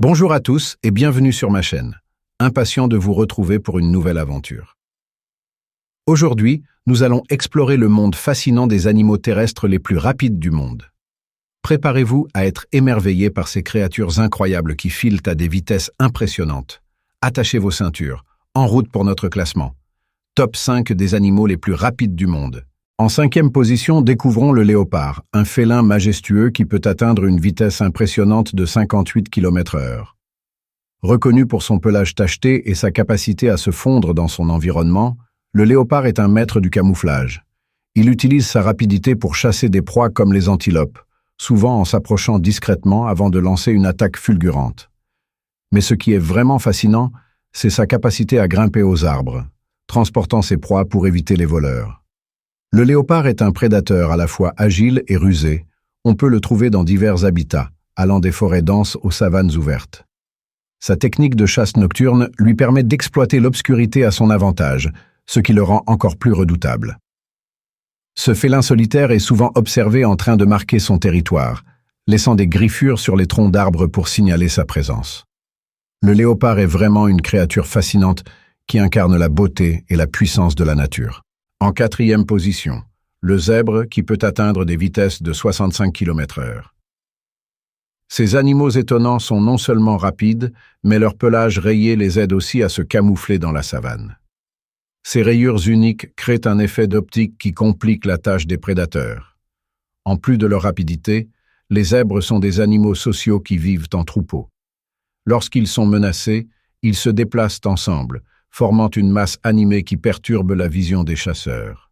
Bonjour à tous et bienvenue sur ma chaîne. Impatient de vous retrouver pour une nouvelle aventure. Aujourd'hui, nous allons explorer le monde fascinant des animaux terrestres les plus rapides du monde. Préparez-vous à être émerveillés par ces créatures incroyables qui filent à des vitesses impressionnantes. Attachez vos ceintures, en route pour notre classement. Top 5 des animaux les plus rapides du monde. En 5e position, découvrons le léopard, un félin majestueux qui peut atteindre une vitesse impressionnante de 58 km/h. Reconnu pour son pelage tacheté et sa capacité à se fondre dans son environnement, le léopard est un maître du camouflage. Il utilise sa rapidité pour chasser des proies comme les antilopes, souvent en s'approchant discrètement avant de lancer une attaque fulgurante. Mais ce qui est vraiment fascinant, c'est sa capacité à grimper aux arbres, transportant ses proies pour éviter les voleurs. Le léopard est un prédateur à la fois agile et rusé. On peut le trouver dans divers habitats, allant des forêts denses aux savanes ouvertes. Sa technique de chasse nocturne lui permet d'exploiter l'obscurité à son avantage, ce qui le rend encore plus redoutable. Ce félin solitaire est souvent observé en train de marquer son territoire, laissant des griffures sur les troncs d'arbres pour signaler sa présence. Le léopard est vraiment une créature fascinante qui incarne la beauté et la puissance de la nature. En 4e position, le zèbre qui peut atteindre des vitesses de 65 km/h. Ces animaux étonnants sont non seulement rapides, mais leur pelage rayé les aide aussi à se camoufler dans la savane. Ces rayures uniques créent un effet d'optique qui complique la tâche des prédateurs. En plus de leur rapidité, les zèbres sont des animaux sociaux qui vivent en troupeau. Lorsqu'ils sont menacés, ils se déplacent ensemble, formant une masse animée qui perturbe la vision des chasseurs.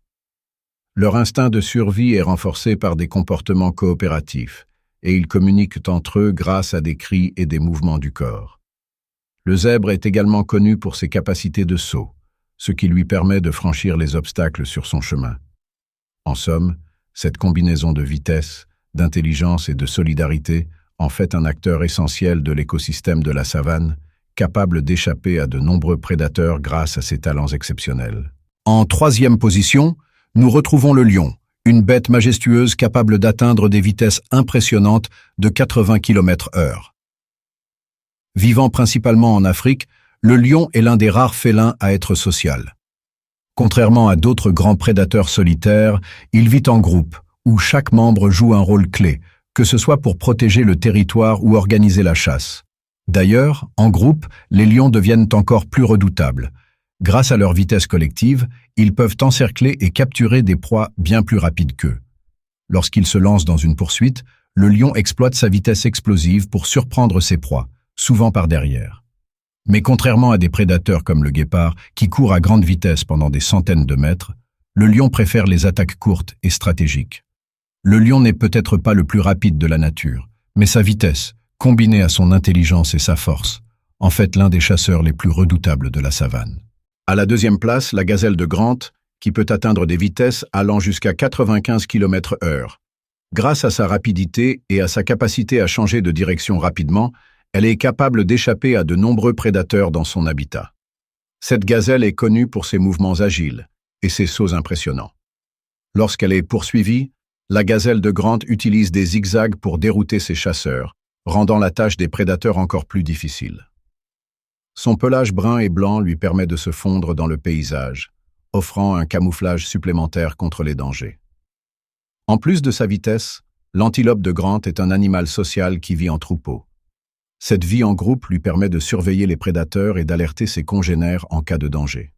Leur instinct de survie est renforcé par des comportements coopératifs, et ils communiquent entre eux grâce à des cris et des mouvements du corps. Le zèbre est également connu pour ses capacités de saut, ce qui lui permet de franchir les obstacles sur son chemin. En somme, cette combinaison de vitesse, d'intelligence et de solidarité en fait un acteur essentiel de l'écosystème de la savane, capable d'échapper à de nombreux prédateurs grâce à ses talents exceptionnels. En 3e position, nous retrouvons le lion, une bête majestueuse capable d'atteindre des vitesses impressionnantes de 80 km/h. Vivant principalement en Afrique, le lion est l'un des rares félins à être social. Contrairement à d'autres grands prédateurs solitaires, il vit en groupe, où chaque membre joue un rôle clé, que ce soit pour protéger le territoire ou organiser la chasse. D'ailleurs, en groupe, les lions deviennent encore plus redoutables. Grâce à leur vitesse collective, ils peuvent encercler et capturer des proies bien plus rapides qu'eux. Lorsqu'ils se lancent dans une poursuite, le lion exploite sa vitesse explosive pour surprendre ses proies, souvent par derrière. Mais contrairement à des prédateurs comme le guépard, qui courent à grande vitesse pendant des centaines de mètres, le lion préfère les attaques courtes et stratégiques. Le lion n'est peut-être pas le plus rapide de la nature, mais sa vitesse, combinée à son intelligence et sa force, en fait l'un des chasseurs les plus redoutables de la savane. À la 2e place, la gazelle de Grant, qui peut atteindre des vitesses allant jusqu'à 95 km/h. Grâce à sa rapidité et à sa capacité à changer de direction rapidement, elle est capable d'échapper à de nombreux prédateurs dans son habitat. Cette gazelle est connue pour ses mouvements agiles et ses sauts impressionnants. Lorsqu'elle est poursuivie, la gazelle de Grant utilise des zigzags pour dérouter ses chasseurs, rendant la tâche des prédateurs encore plus difficile. Son pelage brun et blanc lui permet de se fondre dans le paysage, offrant un camouflage supplémentaire contre les dangers. En plus de sa vitesse, l'antilope de Grant est un animal social qui vit en troupeau. Cette vie en groupe lui permet de surveiller les prédateurs et d'alerter ses congénères en cas de danger.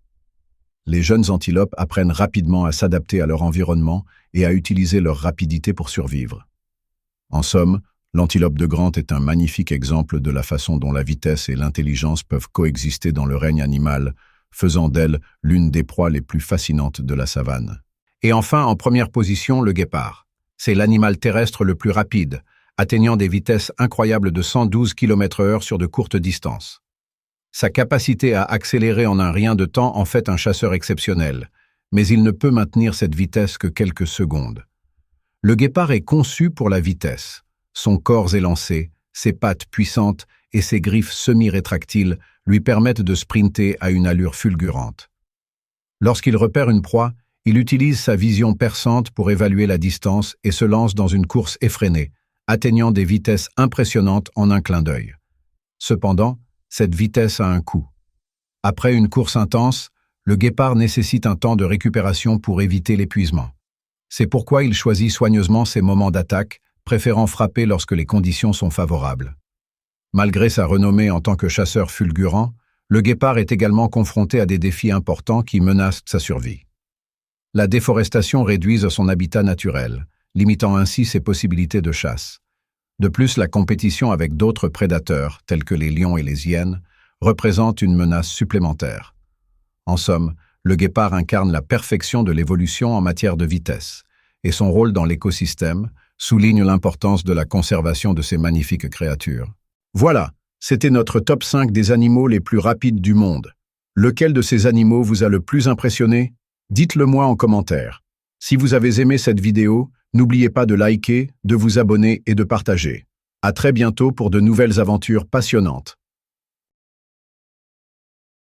Les jeunes antilopes apprennent rapidement à s'adapter à leur environnement et à utiliser leur rapidité pour survivre. En somme, l'antilope de Grant est un magnifique exemple de la façon dont la vitesse et l'intelligence peuvent coexister dans le règne animal, faisant d'elle l'une des proies les plus fascinantes de la savane. Et enfin, en 1re position, le guépard. C'est l'animal terrestre le plus rapide, atteignant des vitesses incroyables de 112 km/h sur de courtes distances. Sa capacité à accélérer en un rien de temps en fait un chasseur exceptionnel, mais il ne peut maintenir cette vitesse que quelques secondes. Le guépard est conçu pour la vitesse. Son corps élancé, ses pattes puissantes et ses griffes semi-rétractiles lui permettent de sprinter à une allure fulgurante. Lorsqu'il repère une proie, il utilise sa vision perçante pour évaluer la distance et se lance dans une course effrénée, atteignant des vitesses impressionnantes en un clin d'œil. Cependant, cette vitesse a un coût. Après une course intense, le guépard nécessite un temps de récupération pour éviter l'épuisement. C'est pourquoi il choisit soigneusement ses moments d'attaque, préférant frapper lorsque les conditions sont favorables. Malgré sa renommée en tant que chasseur fulgurant, le guépard est également confronté à des défis importants qui menacent sa survie. La déforestation réduit son habitat naturel, limitant ainsi ses possibilités de chasse. De plus, la compétition avec d'autres prédateurs, tels que les lions et les hyènes, représente une menace supplémentaire. En somme, le guépard incarne la perfection de l'évolution en matière de vitesse, et son rôle dans l'écosystème souligne l'importance de la conservation de ces magnifiques créatures. Voilà, c'était notre top 5 des animaux les plus rapides du monde. Lequel de ces animaux vous a le plus impressionné? Dites-le moi en commentaire. Si vous avez aimé cette vidéo, n'oubliez pas de liker, de vous abonner et de partager. À très bientôt pour de nouvelles aventures passionnantes.